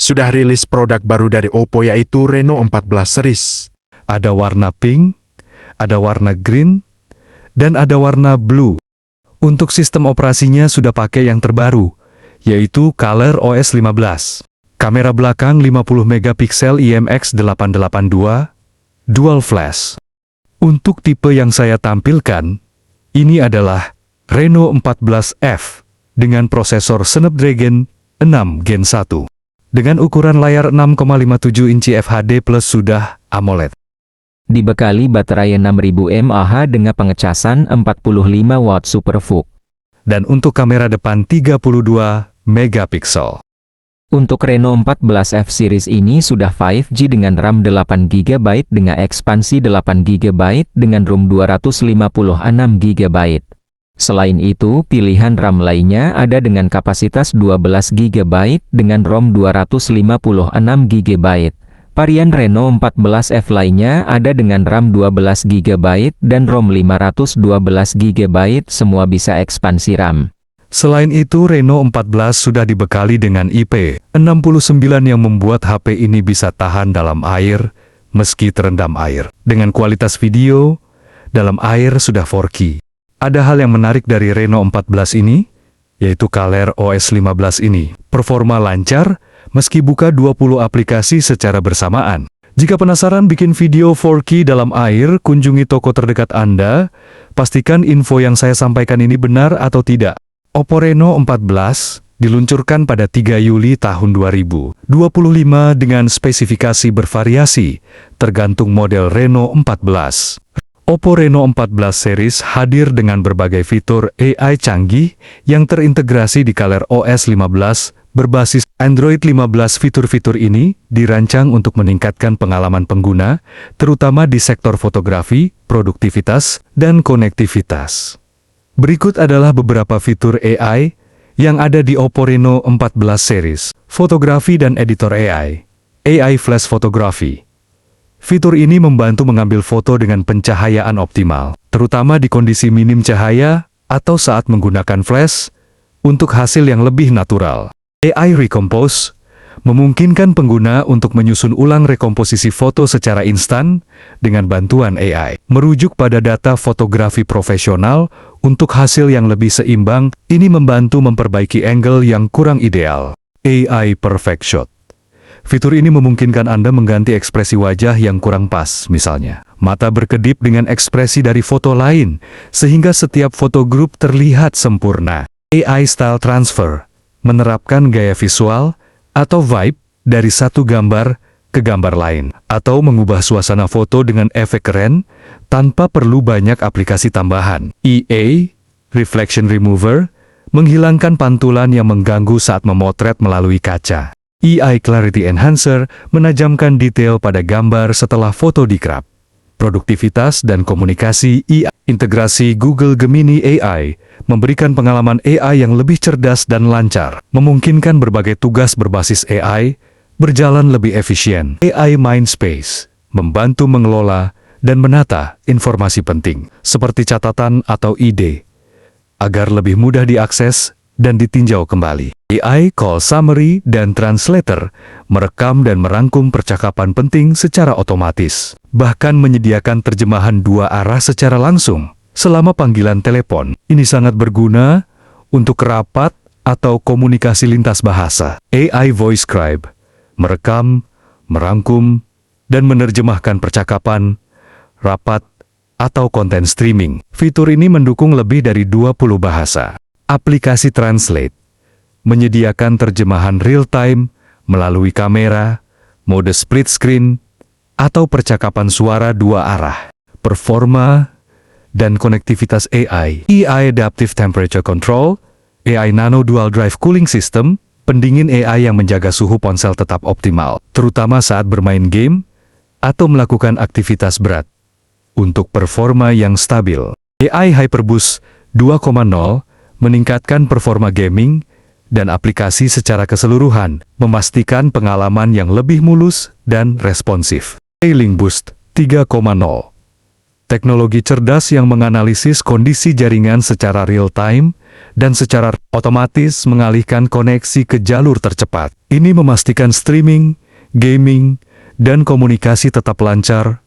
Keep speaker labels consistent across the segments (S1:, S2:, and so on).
S1: sudah rilis produk baru dari Oppo yaitu Reno 14 series.
S2: Ada warna pink, ada warna green, dan ada warna blue. Untuk sistem operasinya sudah pakai yang terbaru, yaitu ColorOS 15. Kamera belakang 50 megapiksel IMX882, dual flash. Untuk tipe yang saya tampilkan, ini adalah Reno 14F dengan prosesor Snapdragon 6 Gen 1. Dengan ukuran layar 6,57 inci FHD plus sudah AMOLED.
S3: Dibekali baterai 6000 mAh dengan pengecasan 45 watt Super VOOC.
S2: Dan untuk kamera depan 32 megapiksel.
S3: Untuk Reno 14F series ini sudah 5G dengan RAM 8GB dengan ekspansi 8GB dengan ROM 256GB. Selain itu, pilihan RAM lainnya ada dengan kapasitas 12GB dengan ROM 256GB. Varian Reno 14F lainnya ada dengan RAM 12GB dan ROM 512GB, semua bisa ekspansi RAM.
S2: Selain itu, Reno 14 sudah dibekali dengan IP69 yang membuat HP ini bisa tahan dalam air, meski terendam air. Dengan kualitas video, dalam air sudah 4K. Ada hal yang menarik dari Reno 14 ini, yaitu ColorOS 15 ini. Performa lancar, meski buka 20 aplikasi secara bersamaan. Jika penasaran bikin video 4K dalam air, kunjungi toko terdekat Anda. Pastikan info yang saya sampaikan ini benar atau tidak. Oppo Reno 14 diluncurkan pada 3 Juli tahun 2025 dengan spesifikasi bervariasi, tergantung model Reno 14. Oppo Reno 14 series hadir dengan berbagai fitur AI canggih yang terintegrasi di ColorOS 15 berbasis Android 15. Fitur-fitur ini dirancang untuk meningkatkan pengalaman pengguna, terutama di sektor fotografi, produktivitas, dan konektivitas. Berikut adalah beberapa fitur AI yang ada di Oppo Reno 14 series. Fotografi dan editor AI. AI Flash Photography. Fitur ini membantu mengambil foto dengan pencahayaan optimal, terutama di kondisi minim cahaya atau saat menggunakan flash, untuk hasil yang lebih natural. AI Recompose memungkinkan pengguna untuk menyusun ulang rekomposisi foto secara instan dengan bantuan AI. Merujuk pada data fotografi profesional untuk hasil yang lebih seimbang, ini membantu memperbaiki angle yang kurang ideal. AI Perfect Shot. Fitur ini memungkinkan Anda mengganti ekspresi wajah yang kurang pas, misalnya mata berkedip dengan ekspresi dari foto lain, sehingga setiap foto grup terlihat sempurna. AI Style Transfer menerapkan gaya visual atau vibe dari satu gambar ke gambar lain, atau mengubah suasana foto dengan efek keren tanpa perlu banyak aplikasi tambahan. EA Reflection Remover menghilangkan pantulan yang mengganggu saat memotret melalui kaca. AI Clarity Enhancer menajamkan detail pada gambar setelah foto di-crop. Produktivitas dan komunikasi AI. Integrasi Google Gemini AI memberikan pengalaman AI yang lebih cerdas dan lancar, memungkinkan berbagai tugas berbasis AI berjalan lebih efisien. AI Mindspace membantu mengelola dan menata informasi penting, seperti catatan atau ide, agar lebih mudah diakses dan ditinjau kembali. AI Call Summary dan Translator merekam dan merangkum percakapan penting secara otomatis, bahkan menyediakan terjemahan dua arah secara langsung selama panggilan telepon. Ini sangat berguna untuk rapat atau komunikasi lintas bahasa. AI Voice Scribe merekam, merangkum, dan menerjemahkan percakapan, rapat, atau konten streaming. Fitur ini mendukung lebih dari 20 bahasa. Aplikasi Translate menyediakan terjemahan real-time melalui kamera, mode split screen, atau percakapan suara dua arah. Performa dan konektivitas AI. AI Adaptive Temperature Control, AI Nano Dual Drive Cooling System, pendingin AI yang menjaga suhu ponsel tetap optimal, terutama saat bermain game atau melakukan aktivitas berat. Untuk performa yang stabil, AI Hyperboost 2.0 meningkatkan performa gaming dan aplikasi secara keseluruhan, memastikan pengalaman yang lebih mulus dan responsif. AI Link Boost 3.0, teknologi cerdas yang menganalisis kondisi jaringan secara real-time dan secara otomatis mengalihkan koneksi ke jalur tercepat. Ini memastikan streaming, gaming, dan komunikasi tetap lancar,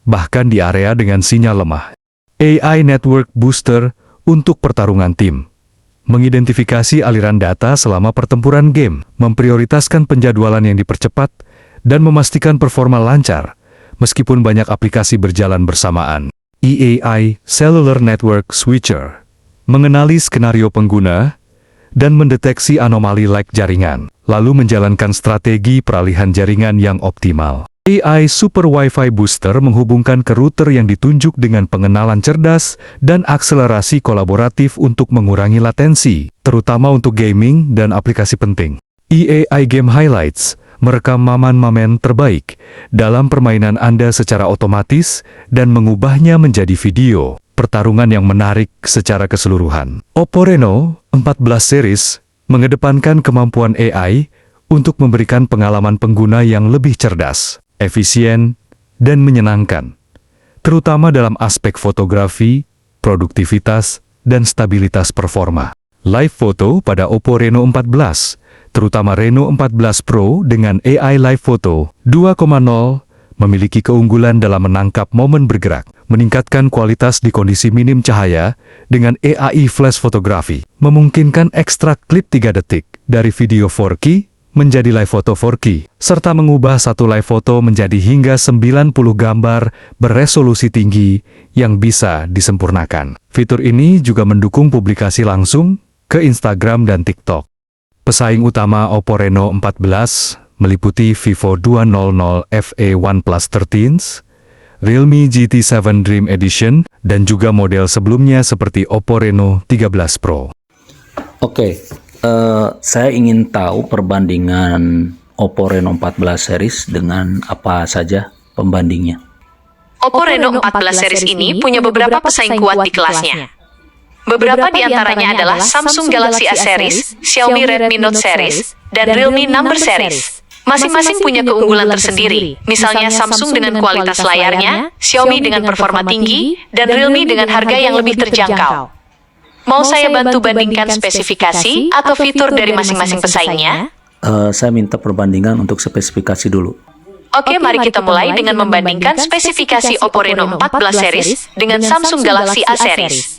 S2: bahkan di area dengan sinyal lemah. AI Network Booster untuk pertarungan tim. Mengidentifikasi aliran data selama pertempuran game, memprioritaskan penjadwalan yang dipercepat, dan memastikan performa lancar, meskipun banyak aplikasi berjalan bersamaan. EAI Cellular Network Switcher mengenali skenario pengguna dan mendeteksi anomali lag jaringan, lalu menjalankan strategi peralihan jaringan yang optimal. AI Super Wi-Fi Booster menghubungkan ke router yang ditunjuk dengan pengenalan cerdas dan akselerasi kolaboratif untuk mengurangi latensi, terutama untuk gaming dan aplikasi penting. EAI Game Highlights merekam momen-momen terbaik dalam permainan Anda secara otomatis dan mengubahnya menjadi video pertarungan yang menarik secara keseluruhan. Oppo Reno 14 series mengedepankan kemampuan AI untuk memberikan pengalaman pengguna yang lebih cerdas, efisien, dan menyenangkan, terutama dalam aspek fotografi, produktivitas, dan stabilitas performa. Live Photo pada Oppo Reno 14, terutama Reno 14 Pro dengan AI Live Photo 2.0, memiliki keunggulan dalam menangkap momen bergerak, meningkatkan kualitas di kondisi minim cahaya dengan AI Flash Fotografi, memungkinkan ekstrak klip 3 detik dari video 4K menjadi live foto 4K, serta mengubah satu live foto menjadi hingga 90 gambar beresolusi tinggi yang bisa disempurnakan. Fitur ini juga mendukung publikasi langsung ke Instagram dan TikTok. Pesaing utama Oppo Reno 14 meliputi Vivo 200 FE OnePlus 13, Realme GT7 Dream Edition, dan juga model sebelumnya seperti Oppo Reno 13 Pro.
S4: Oke, saya ingin tahu perbandingan Oppo Reno 14 series dengan apa saja pembandingnya.
S5: Oppo Reno 14 series ini punya beberapa pesaing kuat di kelasnya. Beberapa di antaranya adalah Samsung Galaxy A series, Xiaomi Redmi Note series, dan Realme Number series. Masing-masing punya keunggulan tersendiri, misalnya Samsung dengan kualitas layarnya, Xiaomi dengan performa tinggi, dan Realme dengan harga yang lebih terjangkau. Mau saya bantu bandingkan spesifikasi atau fitur dari masing-masing pesaingnya?
S4: Saya minta perbandingan untuk spesifikasi dulu.
S5: Oke, mari kita mulai dengan membandingkan spesifikasi Oppo Reno 14 series dengan Samsung Galaxy A series.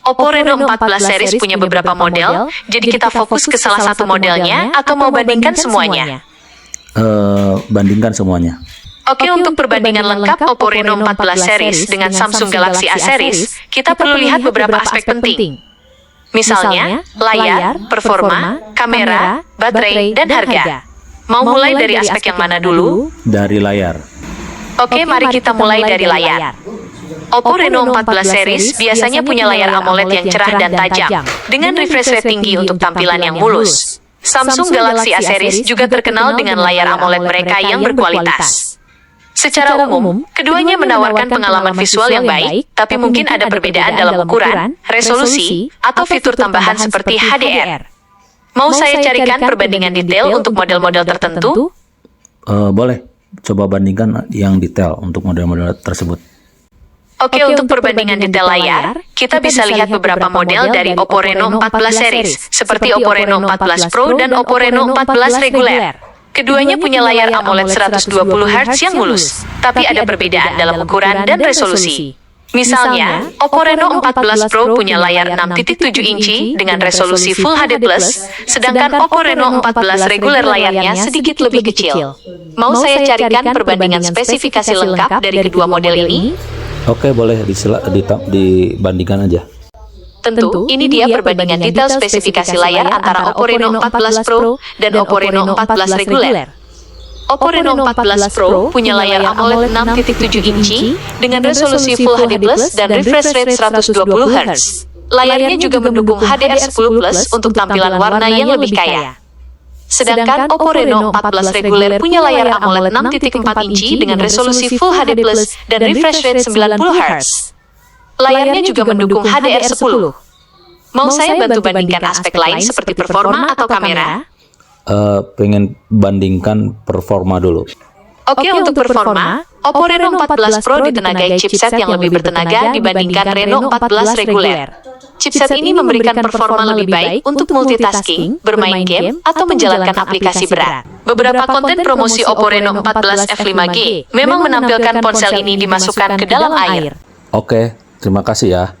S5: Oppo Reno 14 series punya beberapa model, jadi kita fokus ke salah satu modelnya atau mau bandingkan semuanya?
S4: Bandingkan semuanya.
S5: Oke, untuk perbandingan lengkap Oppo Reno 14 series dengan Samsung Galaxy A series, kita perlu lihat beberapa aspek penting. Misalnya, layar, performa, kamera, baterai, dan harga. Mau mulai dari aspek yang mana dulu?
S4: Dari layar.
S5: Oke, mari kita mulai dari layar. Oppo Reno 14 series biasanya punya layar AMOLED yang cerah dan tajam, dengan refresh rate tinggi untuk tampilan yang mulus. Samsung Galaxy A series juga terkenal dengan layar AMOLED mereka yang berkualitas. Secara umum, keduanya menawarkan pengalaman visual yang baik, tapi mungkin ada perbedaan dalam ukuran, resolusi, atau fitur tambahan seperti HDR. Mau saya carikan perbandingan detail untuk model-model tertentu?
S4: Boleh, coba bandingkan yang detail untuk model-model tersebut.
S5: Oke, untuk perbandingan detail layar, kita bisa lihat beberapa model dari Oppo Reno 14 series, seperti Oppo Reno 14 Pro dan Oppo Reno 14 reguler. Keduanya punya layar AMOLED 120 Hz yang mulus, tapi ada perbedaan dalam ukuran dan resolusi. Misalnya, Oppo Reno 14 Pro punya layar 6.7 inci dengan resolusi Full HD+, sedangkan Oppo Reno 14 reguler layarnya sedikit lebih kecil. Mau saya carikan perbandingan spesifikasi lengkap dari kedua model ini?
S4: Oke, boleh dibandingkan aja.
S5: Tentu, ini dia perbandingan detail spesifikasi layar antara Oppo Reno 14 Pro dan Oppo Reno 14 reguler. Oppo Reno 14 Pro punya layar AMOLED 6.7 inci dengan resolusi Full HD+, dan refresh rate 120 Hz. Layarnya juga mendukung HDR10+ untuk tampilan warna yang lebih kaya. Sedangkan Oppo Reno 14 reguler punya layar AMOLED 6.4 inci dengan resolusi Full HD+, dan refresh rate 90 Hz. Layarnya juga mendukung HDR10. Mau saya bantu bandingkan aspek lain seperti performa atau kamera?
S4: Pengen bandingkan performa dulu.
S5: Oke, untuk performa, Oppo Reno 14 Pro ditenagai chipset yang lebih bertenaga dibandingkan Reno 14 reguler. Chipset ini memberikan performa lebih baik untuk multitasking, bermain game, atau menjalankan aplikasi berat. Beberapa konten promosi Oppo Reno 14 F5G memang menampilkan ponsel ini dimasukkan ke dalam air.
S4: Oke, terima kasih ya.